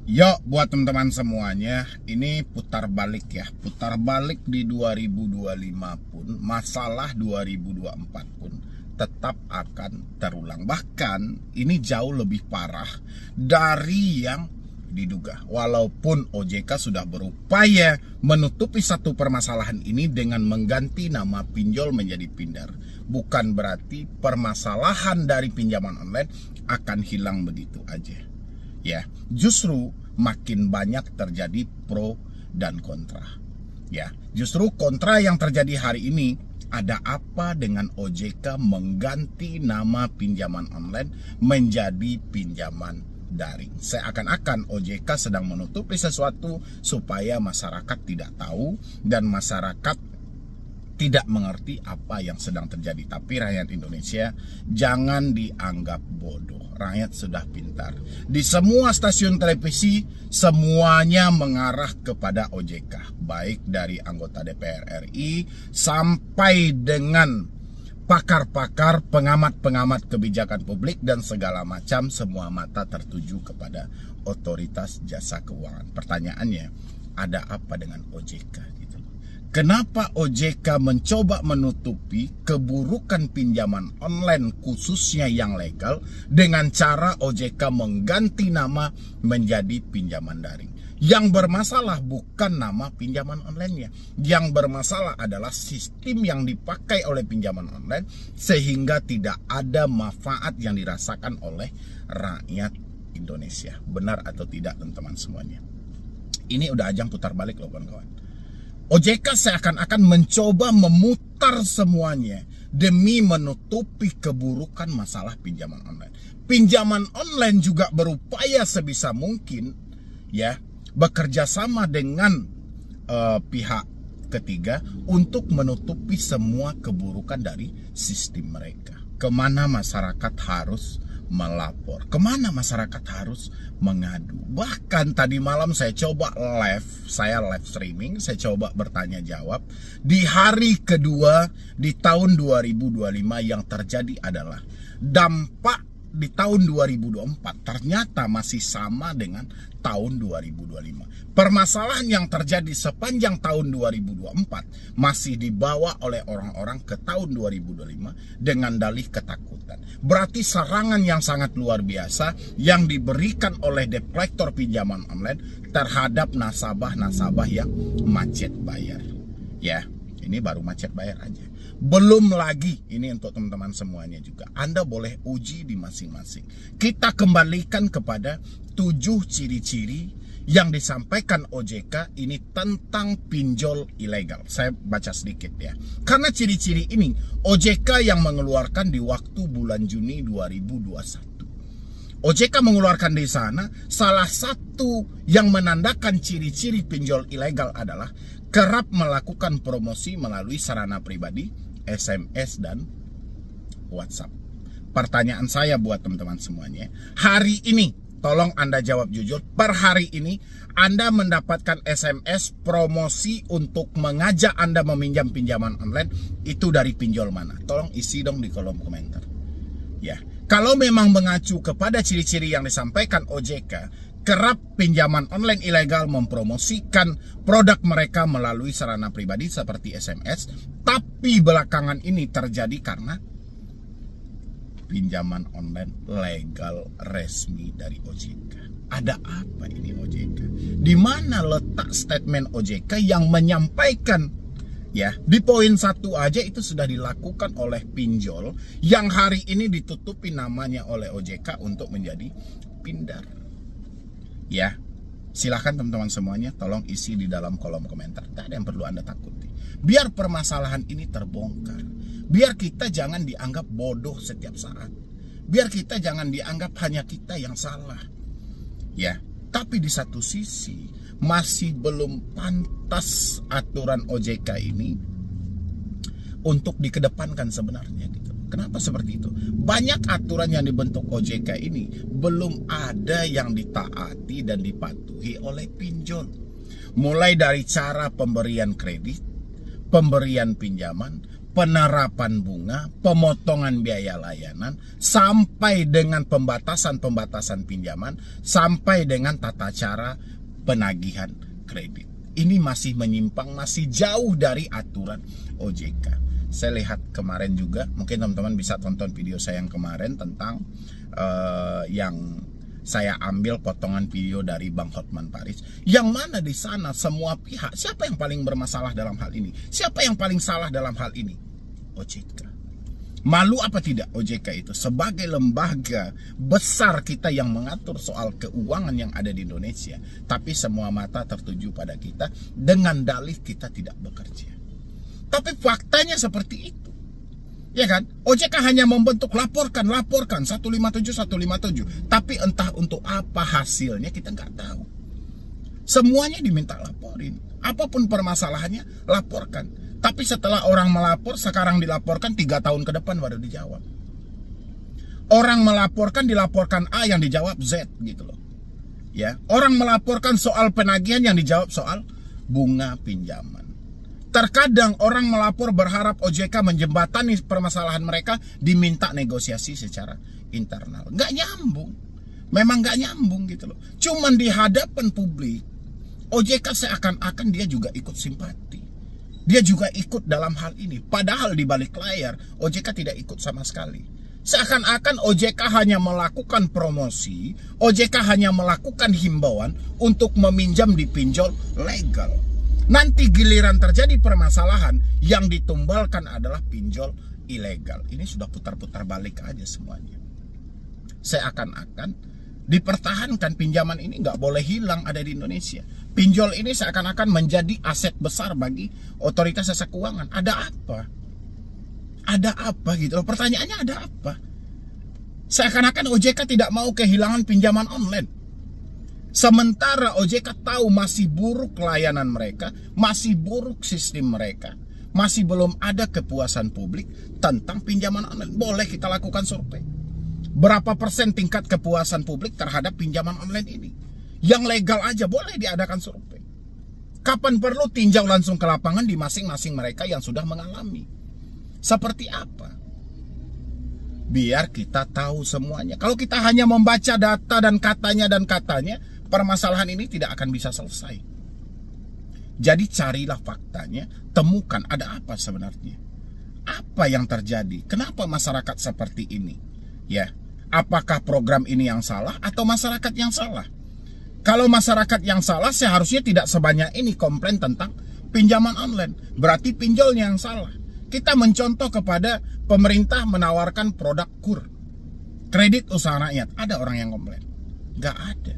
Yuk buat teman-teman semuanya, ini putar balik ya. Putar balik di 2025 pun, masalah 2024 pun tetap akan terulang. Bahkan ini jauh lebih parah dari yang diduga. Walaupun OJK sudah berupaya menutupi satu permasalahan ini dengan mengganti nama pinjol menjadi Pindar, bukan berarti permasalahan dari pinjaman online akan hilang begitu aja. Ya, justru makin banyak terjadi pro dan kontra. Ya, justru kontra yang terjadi hari ini, ada apa dengan OJK mengganti nama pinjaman online menjadi pinjaman daring? Seakan-akan OJK sedang menutupi sesuatu supaya masyarakat tidak tahu dan masyarakat tidak mengerti apa yang sedang terjadi. Tapi rakyat Indonesia jangan dianggap bodoh. Rakyat sudah pintar. Di semua stasiun televisi semuanya mengarah kepada OJK, baik dari anggota DPR RI sampai dengan pakar-pakar, pengamat-pengamat kebijakan publik dan segala macam, semua mata tertuju kepada otoritas jasa keuangan. Pertanyaannya, ada apa dengan OJK? Kenapa OJK mencoba menutupi keburukan pinjaman online khususnya yang legal dengan cara OJK mengganti nama menjadi pinjaman daring? Yang bermasalah bukan nama pinjaman online-nya. Yang bermasalah adalah sistem yang dipakai oleh pinjaman online sehingga tidak ada manfaat yang dirasakan oleh rakyat Indonesia. Benar atau tidak teman-teman semuanya? Ini udah ajang putar balik loh kawan-kawan. OJK seakan-akan mencoba memutar semuanya demi menutupi keburukan masalah pinjaman online. Pinjaman online juga berupaya sebisa mungkin ya bekerja sama dengan pihak ketiga untuk menutupi semua keburukan dari sistem mereka. Kemana masyarakat harus melapor, kemana masyarakat harus mengadu. Bahkan tadi malam saya coba live streaming, saya coba bertanya jawab. Di hari kedua di tahun 2025 yang terjadi adalah dampak di tahun 2024 ternyata masih sama dengan tahun 2025. Permasalahan yang terjadi sepanjang tahun 2024 masih dibawa oleh orang-orang ke tahun 2025 dengan dalih ketakutan. Berarti serangan yang sangat luar biasa yang diberikan oleh debt collector pinjaman online terhadap nasabah-nasabah yang macet bayar. Ya, ini baru macet bayar aja. Belum lagi, ini untuk teman-teman semuanya juga, Anda boleh uji di masing-masing. Kita kembalikan kepada 7 ciri-ciri yang disampaikan OJK ini tentang pinjol ilegal. Saya baca sedikit ya. Karena ciri-ciri ini OJK yang mengeluarkan di waktu bulan Juni 2021. OJK mengeluarkan di sana salah satu yang menandakan ciri-ciri pinjol ilegal adalah kerap melakukan promosi melalui sarana pribadi, SMS dan WhatsApp. Pertanyaan saya buat teman-teman semuanya, hari ini tolong Anda jawab jujur, per hari ini Anda mendapatkan SMS promosi untuk mengajak Anda meminjam pinjaman online itu dari pinjol mana? Tolong isi dong di kolom komentar. Ya, kalau memang mengacu kepada ciri-ciri yang disampaikan OJK, kerap pinjaman online ilegal mempromosikan produk mereka melalui sarana pribadi seperti SMS, tapi belakangan ini terjadi karena pinjaman online legal resmi dari OJK. Ada apa ini OJK? Di mana letak statement OJK yang menyampaikan ya, di poin 1 aja itu sudah dilakukan oleh pinjol yang hari ini ditutupi namanya oleh OJK untuk menjadi Pindar. Ya, silahkan teman-teman semuanya tolong isi di dalam kolom komentar. Tidak ada yang perlu Anda takuti. Biar permasalahan ini terbongkar. Biar kita jangan dianggap bodoh setiap saat. Biar kita jangan dianggap hanya kita yang salah. Ya, tapi di satu sisi masih belum pantas aturan OJK ini untuk dikedepankan sebenarnya gitu. Kenapa seperti itu? Banyak aturan yang dibentuk OJK ini belum ada yang ditaati dan dipatuhi oleh pinjol. Mulai dari cara pemberian kredit, pemberian pinjaman, penerapan bunga, pemotongan biaya layanan, sampai dengan pembatasan pinjaman, sampai dengan tata cara penagihan kredit. Ini masih menyimpang, masih jauh dari aturan OJK. Saya lihat kemarin juga, mungkin teman-teman bisa tonton video saya yang kemarin tentang yang saya ambil potongan video dari Bang Hotman Paris, yang mana di sana semua pihak, siapa yang paling bermasalah dalam hal ini? Siapa yang paling salah dalam hal ini? OJK. Malu apa tidak OJK itu sebagai lembaga besar kita yang mengatur soal keuangan yang ada di Indonesia, tapi semua mata tertuju pada kita dengan dalih kita tidak bekerja. Tapi faktanya seperti itu. Ya kan? OJK hanya membentuk laporkan 157, tapi entah untuk apa hasilnya kita nggak tahu. Semuanya diminta laporin. Apapun permasalahannya, laporkan. Tapi setelah orang melapor, sekarang dilaporkan 3 tahun ke depan baru dijawab. Orang melaporkan, dilaporkan A, yang dijawab Z gitu loh. Ya, orang melaporkan soal penagihan, yang dijawab soal bunga pinjaman. Terkadang orang melapor berharap OJK menjembatani permasalahan mereka, diminta negosiasi secara internal. Nggak nyambung. Memang nggak nyambung gitu loh. Cuman di hadapan publik, OJK seakan-akan dia juga ikut simpati. Dia juga ikut dalam hal ini. Padahal di balik layar, OJK tidak ikut sama sekali. Seakan-akan OJK hanya melakukan promosi, OJK hanya melakukan himbauan untuk meminjam di pinjol legal. Nanti giliran terjadi permasalahan, yang ditumbalkan adalah pinjol ilegal. Ini sudah putar-putar balik aja semuanya. Seakan-akan dipertahankan pinjaman ini nggak boleh hilang ada di Indonesia. Pinjol ini seakan-akan menjadi aset besar bagi otoritas jasa keuangan. Ada apa? Ada apa gitu loh. Pertanyaannya ada apa? Seakan-akan OJK tidak mau kehilangan pinjaman online. Sementara OJK tahu masih buruk layanan mereka, masih buruk sistem mereka, masih belum ada kepuasan publik tentang pinjaman online. Boleh kita lakukan survei. Berapa persen tingkat kepuasan publik terhadap pinjaman online ini? Yang legal aja boleh diadakan survei. Kapan perlu tinjau langsung ke lapangan di masing-masing mereka yang sudah mengalami. Seperti apa? Biar kita tahu semuanya. Kalau kita hanya membaca data dan katanya, permasalahan ini tidak akan bisa selesai. Jadi carilah faktanya, temukan ada apa sebenarnya. Apa yang terjadi? Kenapa masyarakat seperti ini? Ya, apakah program ini yang salah atau masyarakat yang salah? Kalau masyarakat yang salah, seharusnya tidak sebanyak ini komplain tentang pinjaman online. Berarti pinjolnya yang salah. Kita mencontoh kepada pemerintah menawarkan produk KUR, kredit usaha rakyat. Ada orang yang komplain? Gak ada.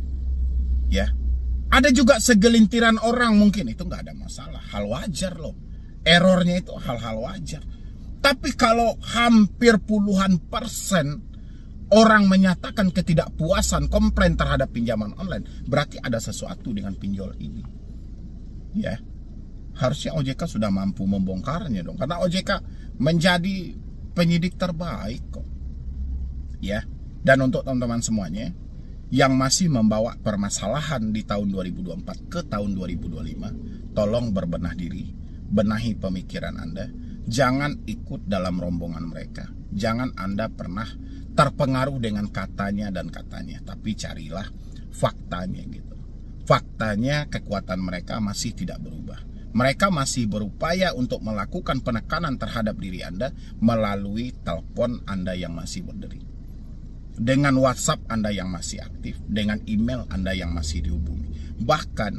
Ya, ada juga segelintiran orang mungkin itu nggak ada masalah, hal wajar loh. Errornya itu hal-hal wajar. Tapi kalau hampir puluhan persen orang menyatakan ketidakpuasan, komplain terhadap pinjaman online, berarti ada sesuatu dengan pinjol ini. Ya, harusnya OJK sudah mampu membongkarnya dong, karena OJK menjadi penyidik terbaik kok. Ya, dan untuk teman-teman semuanya yang masih membawa permasalahan di tahun 2024 ke tahun 2025, tolong berbenah diri, benahi pemikiran Anda. Jangan ikut dalam rombongan mereka. Jangan Anda pernah terpengaruh dengan katanya dan katanya, tapi carilah faktanya gitu. Faktanya kekuatan mereka masih tidak berubah. Mereka masih berupaya untuk melakukan penekanan terhadap diri Anda melalui telepon Anda yang masih berderi, dengan WhatsApp Anda yang masih aktif, dengan email Anda yang masih dihubungi. Bahkan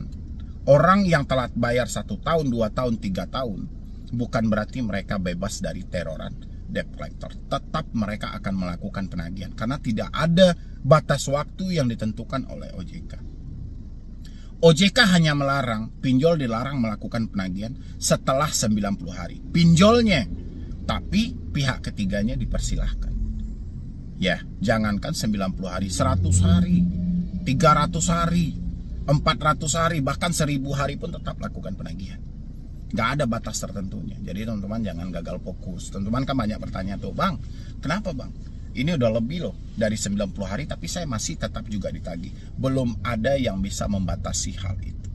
orang yang telat bayar 1 tahun, 2 tahun, 3 tahun, bukan berarti mereka bebas dari teroran debt collector. Tetap mereka akan melakukan penagihan karena tidak ada batas waktu yang ditentukan oleh OJK. OJK hanya melarang, pinjol dilarang melakukan penagihan setelah 90 hari. Pinjolnya, tapi pihak ketiganya dipersilahkan. Ya, jangankan 90 hari, 100 hari, 300 hari, 400 hari, bahkan 1000 hari pun tetap lakukan penagihan. Gak ada batas tertentunya. Jadi teman-teman jangan gagal fokus. Teman-teman kan banyak bertanya tuh, Bang, kenapa Bang? Ini udah lebih loh dari 90 hari, tapi saya masih tetap juga ditagih. Belum ada yang bisa membatasi hal itu.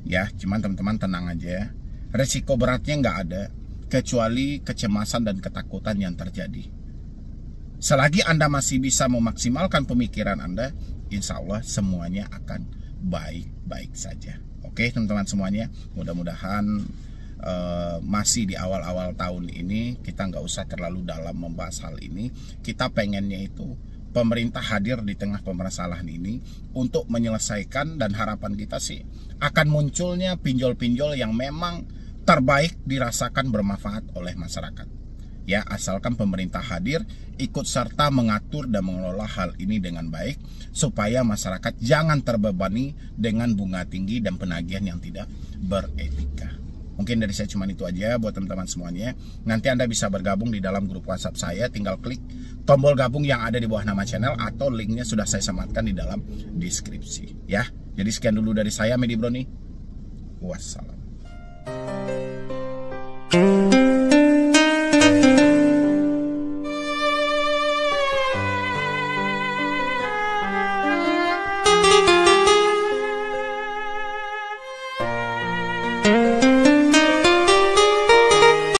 Ya, cuman teman-teman tenang aja. Resiko beratnya nggak ada. kecuali kecemasan dan ketakutan yang terjadi. Selagi Anda masih bisa memaksimalkan pemikiran Anda, insya Allah semuanya akan baik-baik saja. Oke teman-teman semuanya, mudah-mudahan masih di awal-awal tahun ini kita nggak usah terlalu dalam membahas hal ini. Kita pengennya itu pemerintah hadir di tengah permasalahan ini untuk menyelesaikan, dan harapan kita sih akan munculnya pinjol-pinjol yang memang terbaik dirasakan bermanfaat oleh masyarakat. Ya, asalkan pemerintah hadir, ikut serta mengatur dan mengelola hal ini dengan baik, supaya masyarakat jangan terbebani dengan bunga tinggi dan penagihan yang tidak beretika. Mungkin dari saya cuma itu aja buat teman-teman semuanya. Nanti Anda bisa bergabung di dalam grup WhatsApp saya, tinggal klik tombol gabung yang ada di bawah nama channel, atau linknya sudah saya sematkan di dalam deskripsi. Ya, jadi sekian dulu dari saya, Medi Broni. Wassalam.